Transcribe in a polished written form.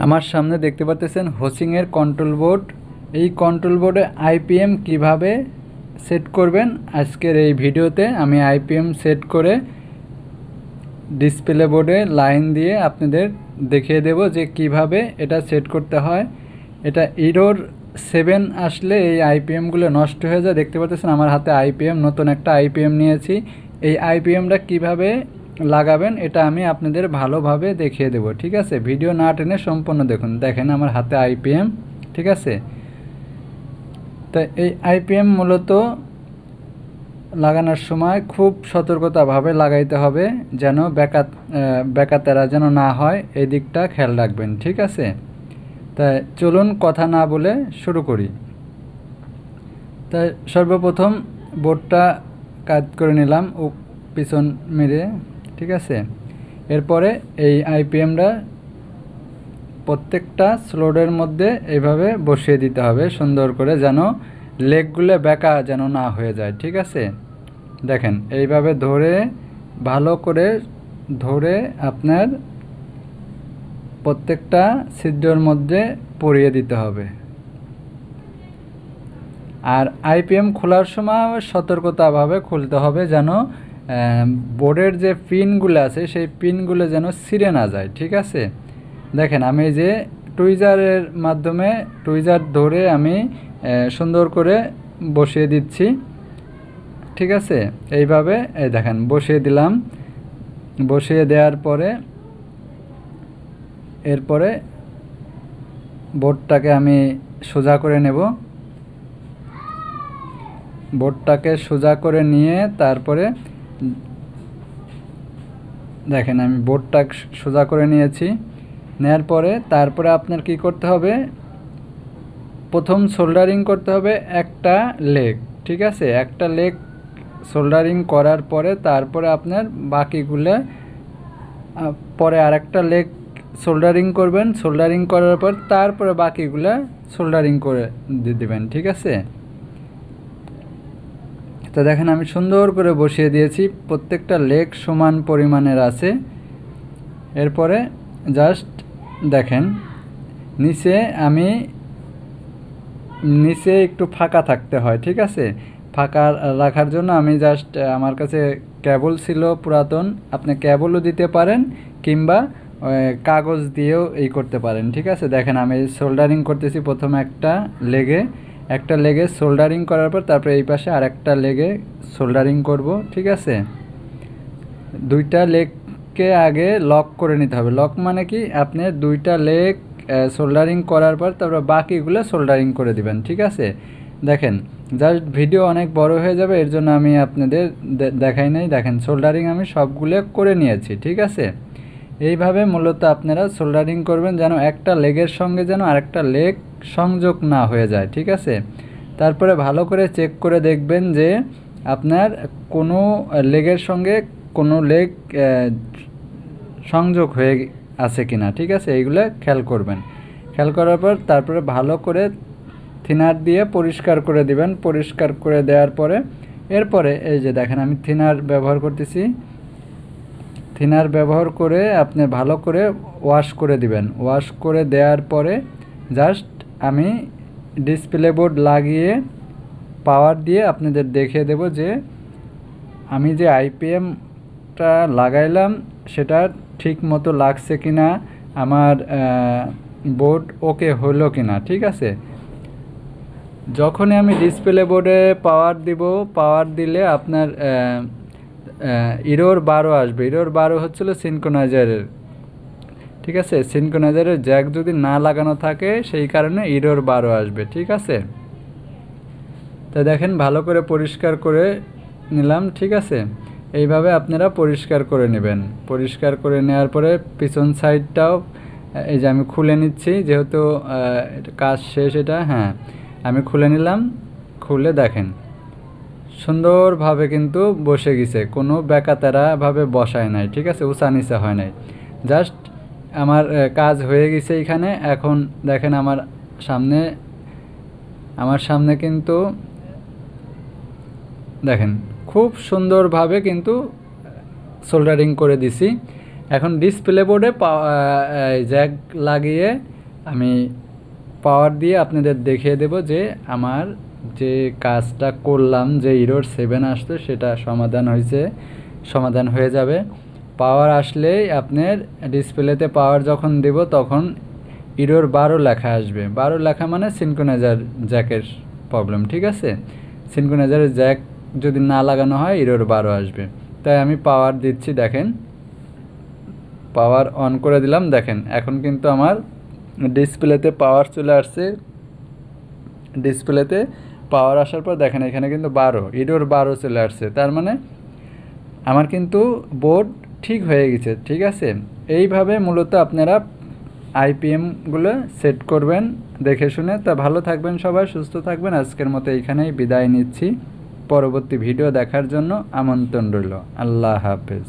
আমার সামনে দেখতে পাচ্ছেন হোসিংয়ের কন্ট্রোল বোর্ড। এই কন্ট্রোল বোর্ডে আইপিএম কিভাবে সেট করবেন আজকের এই ভিডিওতে আমি আইপিএম সেট করে ডিসপ্লে বোর্ডে লাইন দিয়ে আপনাদের দেখিয়ে দেব যে কিভাবে এটা সেট করতে হয়। এটা এরর 7 আসলে এই আইপিএমগুলো নষ্ট হয়ে যায়। দেখতে পাচ্ছেন আমার হাতে আইপিএম, নতুন একটা আইপিএম নিয়েছি। এই আইপিএমটা কিভাবে লাগাবেন এটা আমি আপনাদের ভালোভাবে দেখিয়ে দেব, ঠিক আছে? ভিডিও না টেনে সম্পূর্ণ দেখুন। দেখেন আমার হাতে আইপিএম, ঠিক আছে? তো এই আইপিএম মূলত লাগানোর সময় খুব সতর্কতাভাবে লাগাইতে হবে, যেন ব্যাকাতেরা যেন না হয়, এই দিকটা খেয়াল রাখবেন, ঠিক আছে? তাই চলুন কথা না বলে শুরু করি। তাই সর্বপ্রথম বোর্ডটা কাট করে নিলাম ও পিছন মেরে, ঠিক আছে? এরপরে এই আইপিএমটা প্রত্যেকটা স্লোডের মধ্যে এইভাবে বসিয়ে দিতে হবে সুন্দর করে, যেন লেগগুলো বেঁকা যেন না হয়ে যায়, ঠিক আছে? দেখেন এইভাবে ধরে ভালো করে ধরে আপনার প্রত্যেকটা ছিদ্রের মধ্যে পরিয়ে দিতে হবে। আর আইপিএম খোলার সময় সতর্কতাভাবে খুলতে হবে, যেন বোর্ডের যে পিনগুলো আছে সেই পিনগুলো যেন ছিঁড়ে না যায়, ঠিক আছে? দেখেন আমি যে টুইজারের মাধ্যমে টুইজার ধরে আমি সুন্দর করে বসিয়ে দিচ্ছি, ঠিক আছে? এইভাবে এই দেখেন বসিয়ে দিলাম। বসিয়ে দেওয়ার পরে এরপরে বোর্ডটাকে আমি সোজা করে নেব। বোর্ডটাকে সোজা করে নিয়ে তারপরে দেখেন আমি বোর্ডটা সোজা করে নিয়েছি। নেওয়ার পরে তারপরে আপনার কি করতে হবে, প্রথম সোল্ডারিং করতে হবে একটা লেগ, ঠিক আছে? একটা লেগ সোল্ডারিং করার পরে তারপরে আপনার বাকিগুলো পরে আরেকটা লেগ সোল্ডারিং করবেন। সোল্ডারিং করার পর তারপরে বাকিগুলো সোল্ডারিং করে দিবেন, ঠিক আছে? তো দেখেন আমি সুন্দর করে বসিয়ে দিয়েছি, প্রত্যেকটা লেগ সমান পরিমাণের আছে। এরপরে জাস্ট দেখেন নিচে একটু ফাঁকা থাকতে হয়, ঠিক আছে? ফাঁকা রাখার জন্য আমি জাস্ট আমার কাছে কেবল ছিল পুরাতন, আপনি কেবলও দিতে পারেন কিংবা কাগজ দিয়েও এই করতে পারেন, ঠিক আছে? দেখেন আমি সোল্ডারিং করতেছি প্রথমে একটা লেগে সোল্ডারিং করার পর তারপরে এই পাশে আরেকটা লেগে সোল্ডারিং করব, ঠিক আছে? দুইটা লেগকে আগে লক করে নিতে হবে। লক মানে কি, আপনি দুইটা লেগ সোল্ডারিং করার পর তারপর বাকিগুলো সোল্ডারিং করে দিবেন, ঠিক আছে? দেখেন জাস্ট ভিডিও অনেক বড় হয়ে যাবে, এর জন্য আমি আপনাদের দেখাই নাই। দেখেন সোল্ডারিং আমি সবগুলো করে নিয়েছি, ঠিক আছে? এইভাবে মূলত আপনারা সোল্ডারিং করবেন, যেন একটা লেগের সঙ্গে যেন আরেকটা লেগ সংযোগ না হয়ে যায়, ঠিক আছে? তারপরে ভালো করে চেক করে দেখবেন যে আপনার কোনো লেগের সঙ্গে কোনো লেগ সংযোগ হয়ে আছে কিনা, ঠিক আছে? এইগুলো খেয়াল করবেন। খেয়াল করার পর তারপরে ভালো করে থিনার দিয়ে পরিষ্কার করে দিবেন। পরিষ্কার করে দেওয়ার পরে এরপরে এই যে দেখেন আমি থিনার ব্যবহার করতেছি। থিনার ব্যবহার করে আপনি ভালো করে ওয়াশ করে দিবেন। ওয়াশ করে দেওয়ার পরে জাস্ট আমি ডিসপ্লে বোর্ড লাগিয়ে পাওয়ার দিয়ে আপনাদের দেখিয়ে দেব যে আমি যে আইপিএমটা লাগাইলাম সেটা ঠিক মতো লাগছে কিনা, আমার বোর্ড ওকে হলো কিনা, ঠিক আছে? যখনই আমি ডিসপ্লে বোর্ডে পাওয়ার দিব, পাওয়ার দিলে আপনার এরর 12 আসবে। এরর 12 হচ্ছিল সিনক্রোনাইজারের, ঠিক আছে? সিনক্রোনাইজারের জ্যাক যদি না লাগানো থাকে সেই কারণে এরর 12 আসবে, ঠিক আছে? তো দেখেন ভালো করে পরিষ্কার করে নিলাম, ঠিক আছে? এইভাবে আপনারা পরিষ্কার করে নেবেন। পরিষ্কার করে নেওয়ার পরে পিছন সাইডটাও এই যে আমি খুলে নিচ্ছি, যেহেতু কাজ শেষ এটা, হ্যাঁ আমি খুলে নিলাম। খুলে দেখেন সুন্দরভাবে কিন্তু বসে গেছে, কোনো বেকাতেরাভাবে বসায় নাই, ঠিক আছে? উঁচা নিচা হয় নাই, জাস্ট আমার কাজ হয়ে গেছে এইখানে। এখন দেখেন আমার সামনে কিন্তু দেখেন খুব সুন্দরভাবে কিন্তু সোল্ডারিং করে দিছি। এখন ডিসপ্লে বোর্ডে জ্যাক লাগিয়ে আমি পাওয়ার দিয়ে আপনাদের দেখিয়ে দেব যে আমার যে কাজটা করলাম, যে ইরোর 7 আসতো সেটা সমাধান হয়ে যাবে। পাওয়ার আসলেই আপনার ডিসপ্লেতে পাওয়ার যখন দেব তখন ইরোর 12 লেখা আসবে। 12 লেখা মানে সিনক্রোনাইজার জ্যাকের প্রবলেম, ঠিক আছে। সিনক্রোনাইজারের জ্যাক যদি না লাগানো হয় ইরোর 12 আসবে। তাই আমি পাওয়ার দিচ্ছি, দেখেন পাওয়ার অন করে দিলাম। দেখেন এখন কিন্তু আমার ডিসপ্লেতে পাওয়ার চলে আসছে। ডিসপ্লেতে পাওয়ার আসার পর দেখেন এখানে কিন্তু 12 ইরোর 12 চলে আসছে। তার মানে আমার কিন্তু বোর্ড ঠিক হয়ে গেছে, ঠিক আছে। এইভাবে মূলত আপনারা আইপিএমগুলো সেট করবেন দেখে শুনে। তা ভালো থাকবেন সবাই, সুস্থ থাকবেন। আজকের মতো এইখানেই বিদায় নিচ্ছি। পরবর্তী ভিডিও দেখার জন্য আমন্ত্রণ রইল। আল্লাহ হাফেজ।